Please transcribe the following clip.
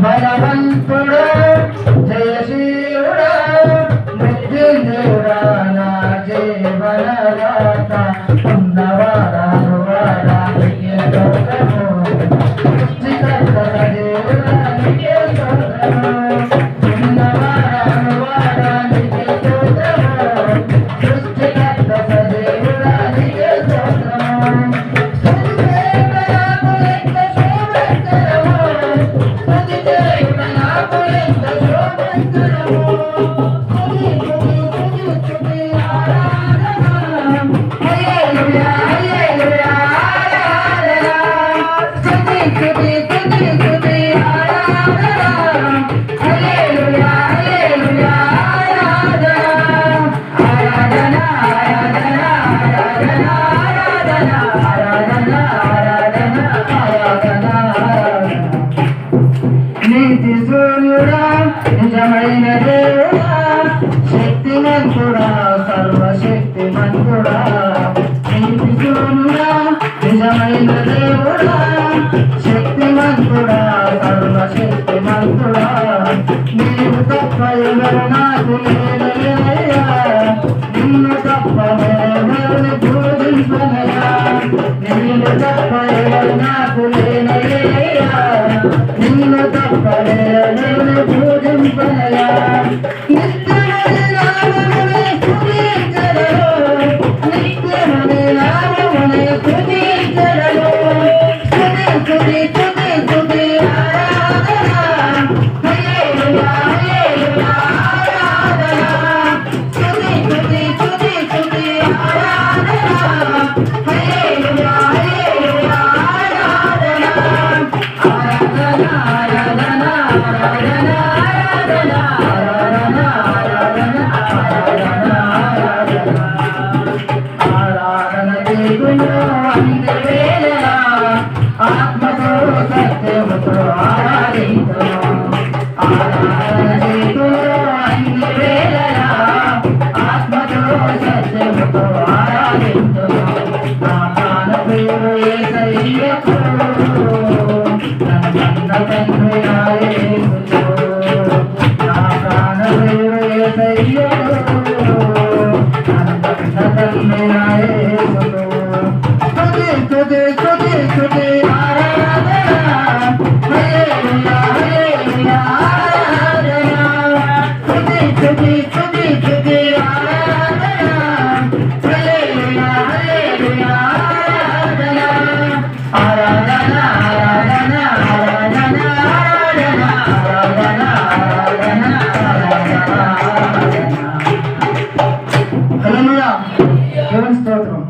బలవంతుడా జయశీలుడా మృత్యుంజయుడా నా జీవనదాత ఉన్నవారాను వాడా నీకే స్తోత్రము సృష్టికర్త సజీవుడా నీకే స్తోత్రము ఉన్నవారాను వాడా నీకే స్తోత్రము సృష్టికర్త సజీవుడా నీకే స్తోత్రము నీతి సూర్యుడా నిజమైన దేవుడా శక్తిమంతుడా సర్వశక్తిమంతుడా నీతి సూర్యుడా నిజమైన దేవుడా శక్తిమంతుడా సర్వశక్తిమంతుడా నీవు తప్ప ఎవరు నాకు లేనయ్యా నిన్ను తప్ప ఎవరిని పూజించనయ్యా నీవు తప్ప ఎవరు నాకు లేనయ్యా నిన్ను తప్ప ఎవరిని పూజించనయ్యా నిత్యమని నామమునే స్తుతించెదను నిత్యమని నామమునే స్తుతించెదను స్తుతి స్తుతి స్తుతి స్తుతి ఆరాధన హల్లెలూయా హల్లెలూయా ఆరాధన స్తుతి స్తుతి స్తుతి స్తుతి ఆరాధన హల్లెలూయా హల్లెలూయా ఆరాధన ఆరాధన ఆరాధన ఆరాధన ఆరాధన ఆరాధన ఆరాధన ఆరాధన దేవుడు అన్ని వేళలా ఆత్మతో సత్యముతో ఆరాధించును ఆరాధన దేవుడు అన్ని వేళలా ఆత్మతో సత్యముతో ఆరాధించును నా ప్రాణప్రియుడు యేసయ్యకు నన్న తండ్రి యేసు నా ప్రాణప్రియుడు యేసయ్యకు నన్న తండ్రి యేసు స్తుతి స్తుతి స్తుతి స్తుతి ఆరాధన హల్లెలూయా హల్లెలూయా ఆరాధన స్తుతి స్తుతి స్తుతి స్తుతి ఆరాధన హల్లెలూయా హల్లెలూయా ఆరాధన ఆరాధన ఆరాధన ఆరాధన ఆరాధన ఆరాధన ఆరాధన ఆరాధన హల్లెలూయా దేవుని స్తోత్రం